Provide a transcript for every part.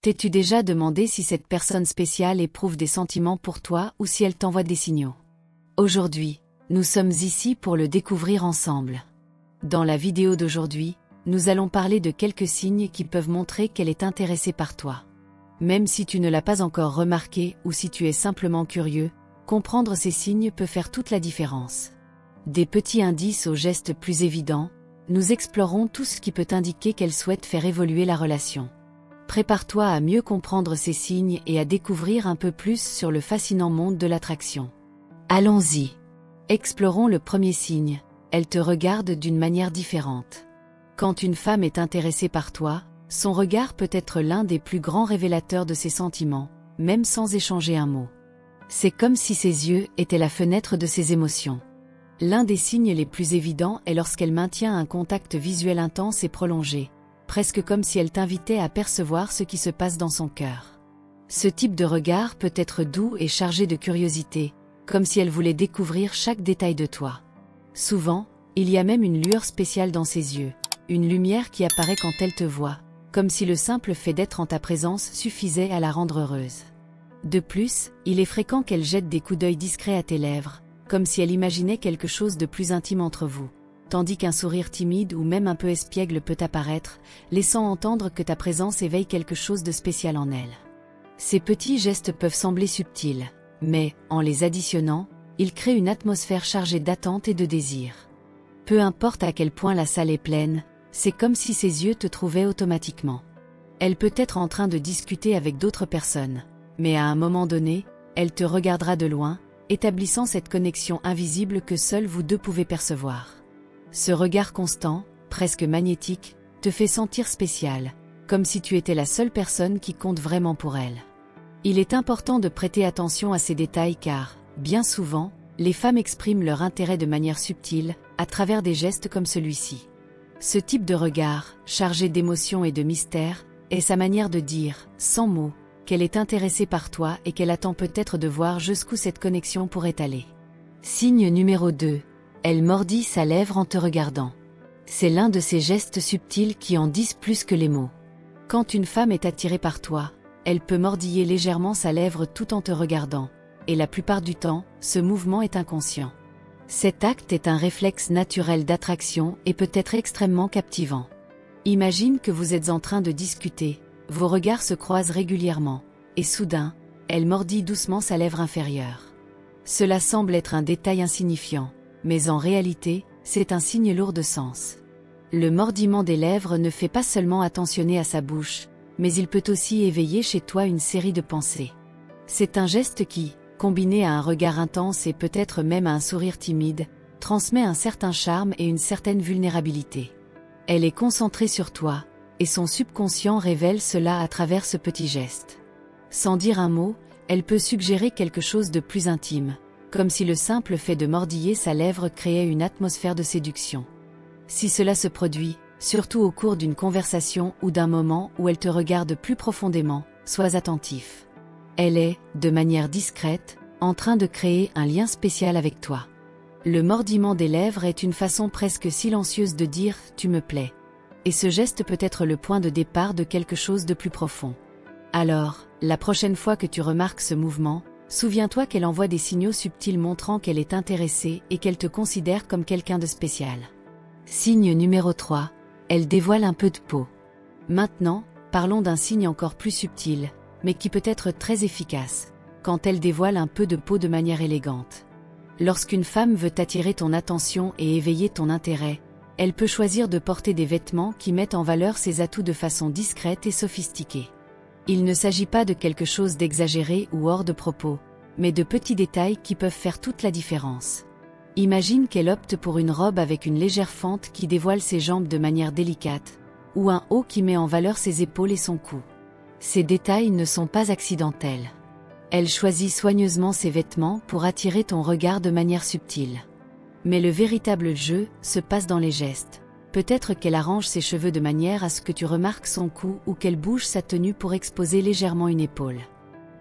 T'es-tu déjà demandé si cette personne spéciale éprouve des sentiments pour toi ou si elle t'envoie des signaux? Aujourd'hui, nous sommes ici pour le découvrir ensemble. Dans la vidéo d'aujourd'hui, nous allons parler de quelques signes qui peuvent montrer qu'elle est intéressée par toi. Même si tu ne l'as pas encore remarqué ou si tu es simplement curieux, comprendre ces signes peut faire toute la différence. Des petits indices aux gestes plus évidents, nous explorons tout ce qui peut indiquer qu'elle souhaite faire évoluer la relation. Prépare-toi à mieux comprendre ces signes et à découvrir un peu plus sur le fascinant monde de l'attraction. Allons-y. Explorons le premier signe, elle te regarde d'une manière différente. Quand une femme est intéressée par toi, son regard peut être l'un des plus grands révélateurs de ses sentiments, même sans échanger un mot. C'est comme si ses yeux étaient la fenêtre de ses émotions. L'un des signes les plus évidents est lorsqu'elle maintient un contact visuel intense et prolongé, presque comme si elle t'invitait à percevoir ce qui se passe dans son cœur. Ce type de regard peut être doux et chargé de curiosité, comme si elle voulait découvrir chaque détail de toi. Souvent, il y a même une lueur spéciale dans ses yeux, une lumière qui apparaît quand elle te voit, comme si le simple fait d'être en ta présence suffisait à la rendre heureuse. De plus, il est fréquent qu'elle jette des coups d'œil discrets à tes lèvres, comme si elle imaginait quelque chose de plus intime entre vous, tandis qu'un sourire timide ou même un peu espiègle peut apparaître, laissant entendre que ta présence éveille quelque chose de spécial en elle. Ces petits gestes peuvent sembler subtils, mais, en les additionnant, ils créent une atmosphère chargée d'attente et de désir. Peu importe à quel point la salle est pleine, c'est comme si ses yeux te trouvaient automatiquement. Elle peut être en train de discuter avec d'autres personnes, mais à un moment donné, elle te regardera de loin, établissant cette connexion invisible que seuls vous deux pouvez percevoir. Ce regard constant, presque magnétique, te fait sentir spécial, comme si tu étais la seule personne qui compte vraiment pour elle. Il est important de prêter attention à ces détails car, bien souvent, les femmes expriment leur intérêt de manière subtile, à travers des gestes comme celui-ci. Ce type de regard, chargé d'émotion et de mystère, est sa manière de dire, sans mots, qu'elle est intéressée par toi et qu'elle attend peut-être de voir jusqu'où cette connexion pourrait aller. Signe numéro 2. Elle mordit sa lèvre en te regardant. C'est l'un de ces gestes subtils qui en disent plus que les mots. Quand une femme est attirée par toi, elle peut mordiller légèrement sa lèvre tout en te regardant, et la plupart du temps, ce mouvement est inconscient. Cet acte est un réflexe naturel d'attraction et peut être extrêmement captivant. Imagine que vous êtes en train de discuter, vos regards se croisent régulièrement, et soudain, elle mordit doucement sa lèvre inférieure. Cela semble être un détail insignifiant, mais en réalité, c'est un signe lourd de sens. Le mordiment des lèvres ne fait pas seulement attentionner à sa bouche, mais il peut aussi éveiller chez toi une série de pensées. C'est un geste qui, combiné à un regard intense et peut-être même à un sourire timide, transmet un certain charme et une certaine vulnérabilité. Elle est concentrée sur toi, et son subconscient révèle cela à travers ce petit geste. Sans dire un mot, elle peut suggérer quelque chose de plus intime, comme si le simple fait de mordiller sa lèvre créait une atmosphère de séduction. Si cela se produit, surtout au cours d'une conversation ou d'un moment où elle te regarde plus profondément, sois attentif. Elle est, de manière discrète, en train de créer un lien spécial avec toi. Le mordiment des lèvres est une façon presque silencieuse de dire « tu me plais ». Et ce geste peut être le point de départ de quelque chose de plus profond. Alors, la prochaine fois que tu remarques ce mouvement, souviens-toi qu'elle envoie des signaux subtils montrant qu'elle est intéressée et qu'elle te considère comme quelqu'un de spécial. Signe numéro 3. Elle dévoile un peu de peau. Maintenant, parlons d'un signe encore plus subtil, mais qui peut être très efficace, quand elle dévoile un peu de peau de manière élégante. Lorsqu'une femme veut attirer ton attention et éveiller ton intérêt, elle peut choisir de porter des vêtements qui mettent en valeur ses atouts de façon discrète et sophistiquée. Il ne s'agit pas de quelque chose d'exagéré ou hors de propos, mais de petits détails qui peuvent faire toute la différence. Imagine qu'elle opte pour une robe avec une légère fente qui dévoile ses jambes de manière délicate, ou un haut qui met en valeur ses épaules et son cou. Ces détails ne sont pas accidentels. Elle choisit soigneusement ses vêtements pour attirer ton regard de manière subtile. Mais le véritable jeu se passe dans les gestes. Peut-être qu'elle arrange ses cheveux de manière à ce que tu remarques son cou ou qu'elle bouge sa tenue pour exposer légèrement une épaule.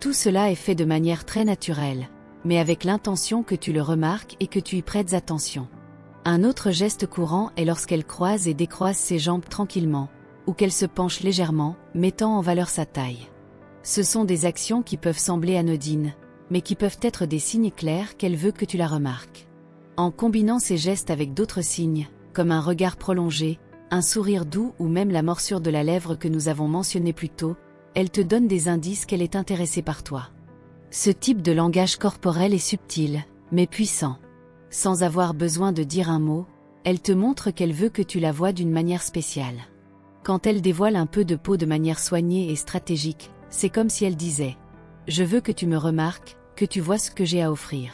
Tout cela est fait de manière très naturelle, mais avec l'intention que tu le remarques et que tu y prêtes attention. Un autre geste courant est lorsqu'elle croise et décroise ses jambes tranquillement, ou qu'elle se penche légèrement, mettant en valeur sa taille. Ce sont des actions qui peuvent sembler anodines, mais qui peuvent être des signes clairs qu'elle veut que tu la remarques. En combinant ces gestes avec d'autres signes, comme un regard prolongé, un sourire doux ou même la morsure de la lèvre que nous avons mentionné plus tôt, elle te donne des indices qu'elle est intéressée par toi. Ce type de langage corporel est subtil, mais puissant. Sans avoir besoin de dire un mot, elle te montre qu'elle veut que tu la vois d'une manière spéciale. Quand elle dévoile un peu de peau de manière soignée et stratégique, c'est comme si elle disait « Je veux que tu me remarques, que tu vois ce que j'ai à offrir ».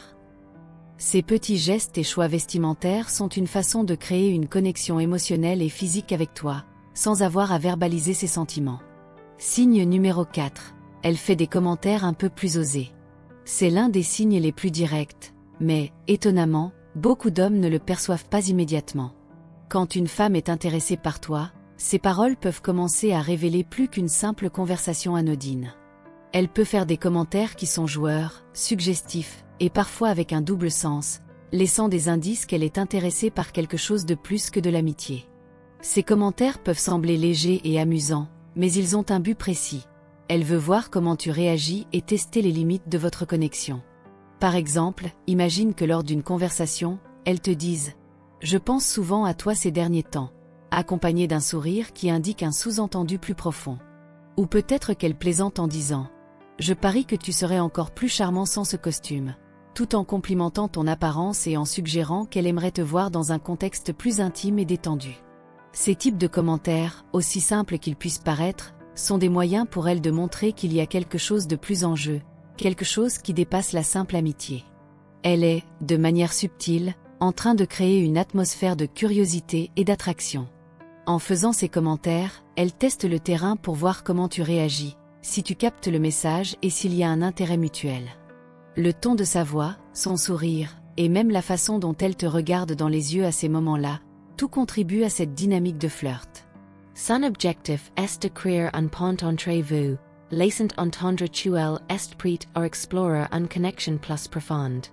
Ces petits gestes et choix vestimentaires sont une façon de créer une connexion émotionnelle et physique avec toi, sans avoir à verbaliser ses sentiments. Signe numéro 4. Elle fait des commentaires un peu plus osés. C'est l'un des signes les plus directs, mais, étonnamment, beaucoup d'hommes ne le perçoivent pas immédiatement. Quand une femme est intéressée par toi, ses paroles peuvent commencer à révéler plus qu'une simple conversation anodine. Elle peut faire des commentaires qui sont joueurs, suggestifs, et parfois avec un double sens, laissant des indices qu'elle est intéressée par quelque chose de plus que de l'amitié. Ces commentaires peuvent sembler légers et amusants, mais ils ont un but précis. Elle veut voir comment tu réagis et tester les limites de votre connexion. Par exemple, imagine que lors d'une conversation, elle te dise « Je pense souvent à toi ces derniers temps », accompagné d'un sourire qui indique un sous-entendu plus profond. Ou peut-être qu'elle plaisante en disant « Je parie que tu serais encore plus charmant sans ce costume », tout en complimentant ton apparence et en suggérant qu'elle aimerait te voir dans un contexte plus intime et détendu. Ces types de commentaires, aussi simples qu'ils puissent paraître, sont des moyens pour elle de montrer qu'il y a quelque chose de plus en jeu, quelque chose qui dépasse la simple amitié. Elle est, de manière subtile, en train de créer une atmosphère de curiosité et d'attraction. En faisant ces commentaires, elle teste le terrain pour voir comment tu réagis, si tu captes le message et s'il y a un intérêt mutuel. Le ton de sa voix, son sourire, et même la façon dont elle te regarde dans les yeux à ces moments-là, tout contribue à cette dynamique de flirt. Son objectif est de créer un pont entre vous, laissant entendre qu'elle est prête à explorer une connexion plus profonde.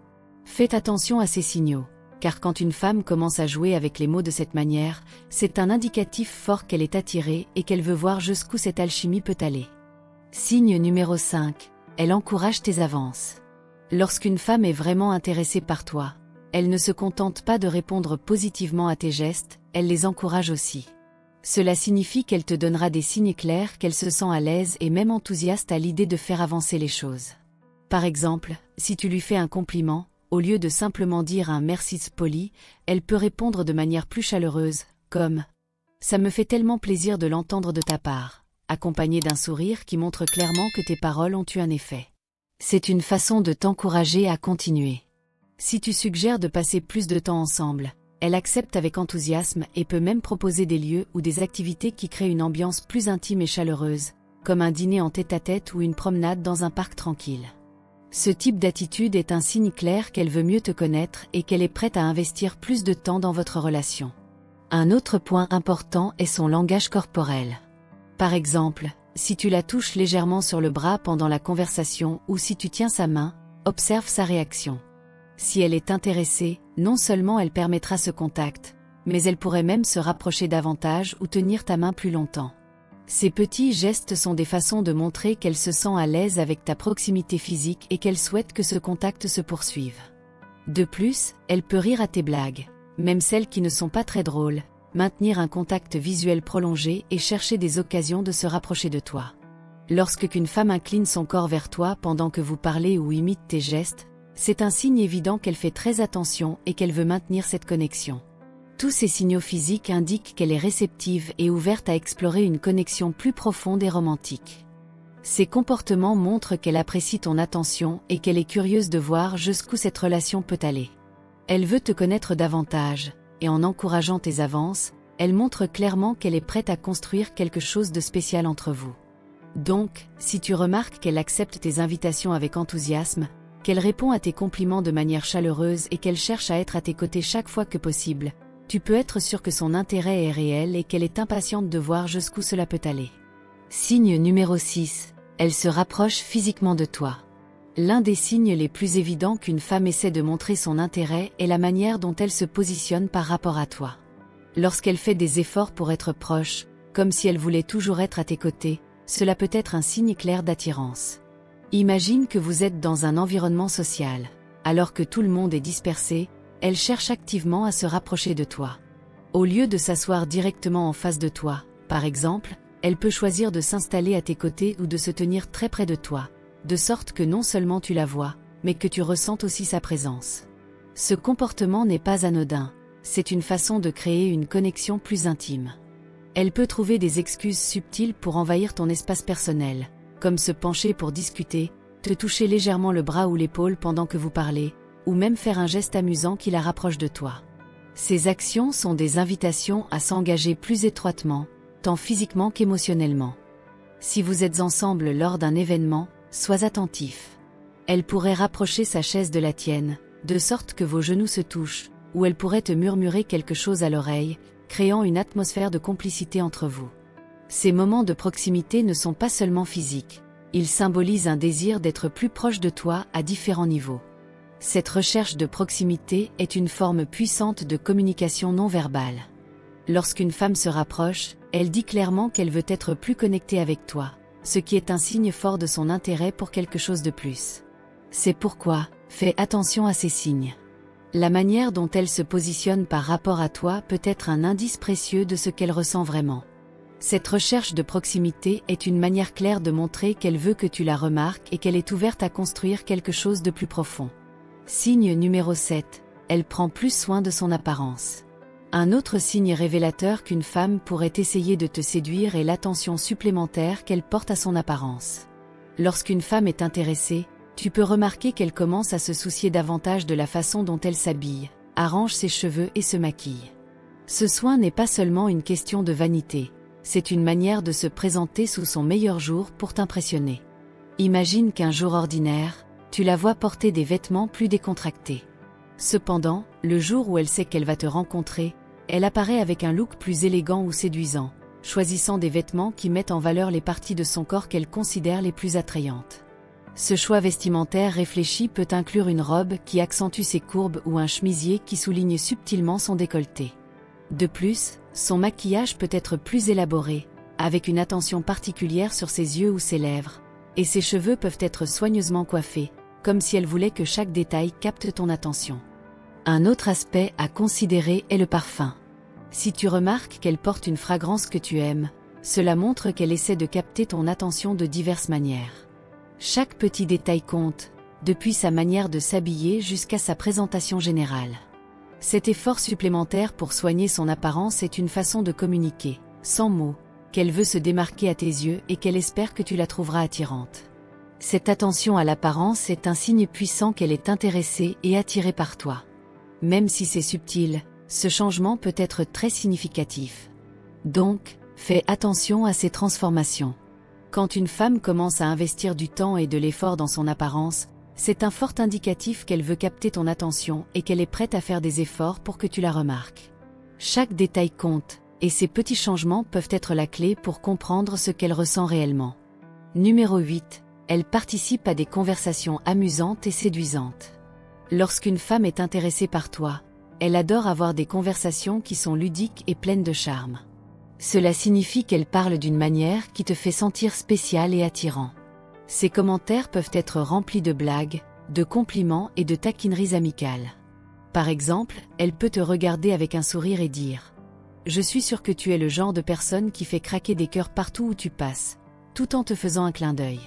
Faites attention à ces signaux, car quand une femme commence à jouer avec les mots de cette manière, c'est un indicatif fort qu'elle est attirée et qu'elle veut voir jusqu'où cette alchimie peut aller. Signe numéro 5. Elle encourage tes avances. Lorsqu'une femme est vraiment intéressée par toi, elle ne se contente pas de répondre positivement à tes gestes, elle les encourage aussi. Cela signifie qu'elle te donnera des signes clairs qu'elle se sent à l'aise et même enthousiaste à l'idée de faire avancer les choses. Par exemple, si tu lui fais un compliment, au lieu de simplement dire un merci poli, elle peut répondre de manière plus chaleureuse, comme « Ça me fait tellement plaisir de l'entendre de ta part », accompagné d'un sourire qui montre clairement que tes paroles ont eu un effet. C'est une façon de t'encourager à continuer. Si tu suggères de passer plus de temps ensemble, elle accepte avec enthousiasme et peut même proposer des lieux ou des activités qui créent une ambiance plus intime et chaleureuse, comme un dîner en tête-à-tête ou une promenade dans un parc tranquille. Ce type d'attitude est un signe clair qu'elle veut mieux te connaître et qu'elle est prête à investir plus de temps dans votre relation. Un autre point important est son langage corporel. Par exemple, si tu la touches légèrement sur le bras pendant la conversation ou si tu tiens sa main, observe sa réaction. Si elle est intéressée, non seulement elle permettra ce contact, mais elle pourrait même se rapprocher davantage ou tenir ta main plus longtemps. Ces petits gestes sont des façons de montrer qu'elle se sent à l'aise avec ta proximité physique et qu'elle souhaite que ce contact se poursuive. De plus, elle peut rire à tes blagues, même celles qui ne sont pas très drôles, maintenir un contact visuel prolongé et chercher des occasions de se rapprocher de toi. Lorsqu'une femme incline son corps vers toi pendant que vous parlez ou imite tes gestes, c'est un signe évident qu'elle fait très attention et qu'elle veut maintenir cette connexion. Tous ces signaux physiques indiquent qu'elle est réceptive et ouverte à explorer une connexion plus profonde et romantique. Ces comportements montrent qu'elle apprécie ton attention et qu'elle est curieuse de voir jusqu'où cette relation peut aller. Elle veut te connaître davantage, et en encourageant tes avances, elle montre clairement qu'elle est prête à construire quelque chose de spécial entre vous. Donc, si tu remarques qu'elle accepte tes invitations avec enthousiasme, qu'elle répond à tes compliments de manière chaleureuse et qu'elle cherche à être à tes côtés chaque fois que possible, tu peux être sûr que son intérêt est réel et qu'elle est impatiente de voir jusqu'où cela peut aller. Signe numéro 6. Elle se rapproche physiquement de toi. L'un des signes les plus évidents qu'une femme essaie de montrer son intérêt est la manière dont elle se positionne par rapport à toi. Lorsqu'elle fait des efforts pour être proche, comme si elle voulait toujours être à tes côtés, cela peut être un signe clair d'attirance. Imagine que vous êtes dans un environnement social. Alors que tout le monde est dispersé, elle cherche activement à se rapprocher de toi. Au lieu de s'asseoir directement en face de toi, par exemple, elle peut choisir de s'installer à tes côtés ou de se tenir très près de toi, de sorte que non seulement tu la vois, mais que tu ressentes aussi sa présence. Ce comportement n'est pas anodin, c'est une façon de créer une connexion plus intime. Elle peut trouver des excuses subtiles pour envahir ton espace personnel, comme se pencher pour discuter, te toucher légèrement le bras ou l'épaule pendant que vous parlez, ou même faire un geste amusant qui la rapproche de toi. Ces actions sont des invitations à s'engager plus étroitement, tant physiquement qu'émotionnellement. Si vous êtes ensemble lors d'un événement, sois attentif. Elle pourrait rapprocher sa chaise de la tienne, de sorte que vos genoux se touchent, ou elle pourrait te murmurer quelque chose à l'oreille, créant une atmosphère de complicité entre vous. Ces moments de proximité ne sont pas seulement physiques. Il symbolise un désir d'être plus proche de toi à différents niveaux. Cette recherche de proximité est une forme puissante de communication non verbale. Lorsqu'une femme se rapproche, elle dit clairement qu'elle veut être plus connectée avec toi, ce qui est un signe fort de son intérêt pour quelque chose de plus. C'est pourquoi, fais attention à ces signes. La manière dont elle se positionne par rapport à toi peut être un indice précieux de ce qu'elle ressent vraiment. Cette recherche de proximité est une manière claire de montrer qu'elle veut que tu la remarques et qu'elle est ouverte à construire quelque chose de plus profond. Signe numéro 7. Elle prend plus soin de son apparence. Un autre signe révélateur qu'une femme pourrait essayer de te séduire est l'attention supplémentaire qu'elle porte à son apparence. Lorsqu'une femme est intéressée, tu peux remarquer qu'elle commence à se soucier davantage de la façon dont elle s'habille, arrange ses cheveux et se maquille. Ce soin n'est pas seulement une question de vanité. C'est une manière de se présenter sous son meilleur jour pour t'impressionner. Imagine qu'un jour ordinaire, tu la vois porter des vêtements plus décontractés. Cependant, le jour où elle sait qu'elle va te rencontrer, elle apparaît avec un look plus élégant ou séduisant, choisissant des vêtements qui mettent en valeur les parties de son corps qu'elle considère les plus attrayantes. Ce choix vestimentaire réfléchi peut inclure une robe qui accentue ses courbes ou un chemisier qui souligne subtilement son décolleté. De plus, son maquillage peut être plus élaboré, avec une attention particulière sur ses yeux ou ses lèvres, et ses cheveux peuvent être soigneusement coiffés, comme si elle voulait que chaque détail capte ton attention. Un autre aspect à considérer est le parfum. Si tu remarques qu'elle porte une fragrance que tu aimes, cela montre qu'elle essaie de capter ton attention de diverses manières. Chaque petit détail compte, depuis sa manière de s'habiller jusqu'à sa présentation générale. Cet effort supplémentaire pour soigner son apparence est une façon de communiquer, sans mots, qu'elle veut se démarquer à tes yeux et qu'elle espère que tu la trouveras attirante. Cette attention à l'apparence est un signe puissant qu'elle est intéressée et attirée par toi. Même si c'est subtil, ce changement peut être très significatif. Donc, fais attention à ces transformations. Quand une femme commence à investir du temps et de l'effort dans son apparence, c'est un fort indicatif qu'elle veut capter ton attention et qu'elle est prête à faire des efforts pour que tu la remarques. Chaque détail compte, et ces petits changements peuvent être la clé pour comprendre ce qu'elle ressent réellement. Numéro 8. Elle participe à des conversations amusantes et séduisantes. Lorsqu'une femme est intéressée par toi, elle adore avoir des conversations qui sont ludiques et pleines de charme. Cela signifie qu'elle parle d'une manière qui te fait sentir spécial et attirant. Ses commentaires peuvent être remplis de blagues, de compliments et de taquineries amicales. Par exemple, elle peut te regarder avec un sourire et dire « Je suis sûre que tu es le genre de personne qui fait craquer des cœurs partout où tu passes », tout en te faisant un clin d'œil.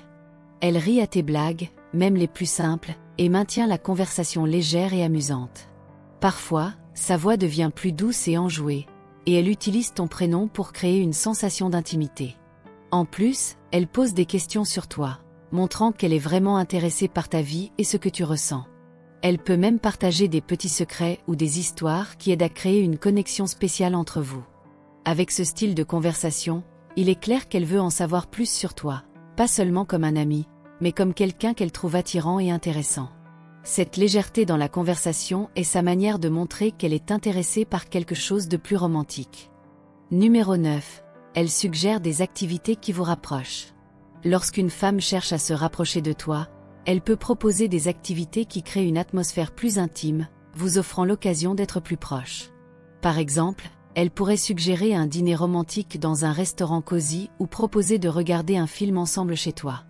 Elle rit à tes blagues, même les plus simples, et maintient la conversation légère et amusante. Parfois, sa voix devient plus douce et enjouée, et elle utilise ton prénom pour créer une sensation d'intimité. En plus, elle pose des questions sur toi, montrant qu'elle est vraiment intéressée par ta vie et ce que tu ressens. Elle peut même partager des petits secrets ou des histoires qui aident à créer une connexion spéciale entre vous. Avec ce style de conversation, il est clair qu'elle veut en savoir plus sur toi, pas seulement comme un ami, mais comme quelqu'un qu'elle trouve attirant et intéressant. Cette légèreté dans la conversation est sa manière de montrer qu'elle est intéressée par quelque chose de plus romantique. Numéro 9. Elle suggère des activités qui vous rapprochent. Lorsqu'une femme cherche à se rapprocher de toi, elle peut proposer des activités qui créent une atmosphère plus intime, vous offrant l'occasion d'être plus proche. Par exemple, Elle pourrait suggérer un dîner romantique dans un restaurant cosy ou proposer de regarder un film ensemble chez toi.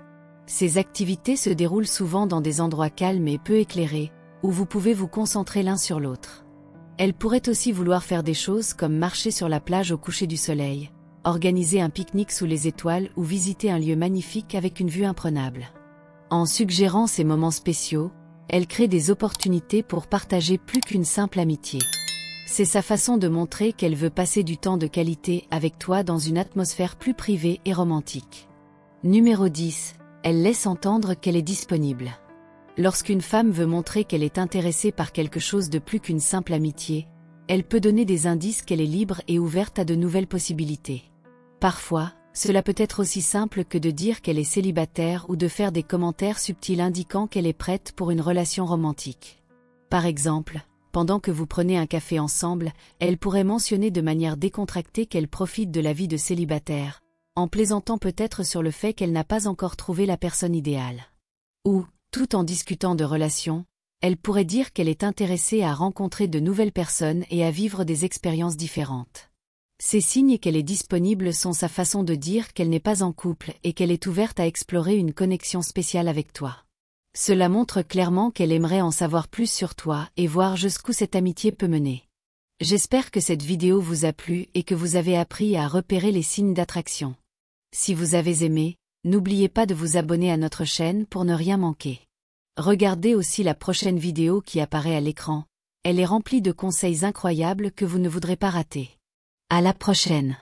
Ces activités se déroulent souvent dans des endroits calmes et peu éclairés, où vous pouvez vous concentrer l'un sur l'autre. Elle pourrait aussi vouloir faire des choses comme marcher sur la plage au coucher du soleil, organiser un pique-nique sous les étoiles ou visiter un lieu magnifique avec une vue imprenable. En suggérant ces moments spéciaux, elle crée des opportunités pour partager plus qu'une simple amitié. C'est sa façon de montrer qu'elle veut passer du temps de qualité avec toi dans une atmosphère plus privée et romantique. Numéro 10. Elle laisse entendre qu'elle est disponible. Lorsqu'une femme veut montrer qu'elle est intéressée par quelque chose de plus qu'une simple amitié, elle peut donner des indices qu'elle est libre et ouverte à de nouvelles possibilités. Parfois, cela peut être aussi simple que de dire qu'elle est célibataire ou de faire des commentaires subtils indiquant qu'elle est prête pour une relation romantique. Par exemple, pendant que vous prenez un café ensemble, elle pourrait mentionner de manière décontractée qu'elle profite de la vie de célibataire, en plaisantant peut-être sur le fait qu'elle n'a pas encore trouvé la personne idéale. Ou, tout en discutant de relations, elle pourrait dire qu'elle est intéressée à rencontrer de nouvelles personnes et à vivre des expériences différentes. Ces signes qu'elle est disponible sont sa façon de dire qu'elle n'est pas en couple et qu'elle est ouverte à explorer une connexion spéciale avec toi. Cela montre clairement qu'elle aimerait en savoir plus sur toi et voir jusqu'où cette amitié peut mener. J'espère que cette vidéo vous a plu et que vous avez appris à repérer les signes d'attraction. Si vous avez aimé, n'oubliez pas de vous abonner à notre chaîne pour ne rien manquer. Regardez aussi la prochaine vidéo qui apparaît à l'écran, elle est remplie de conseils incroyables que vous ne voudrez pas rater. À la prochaine!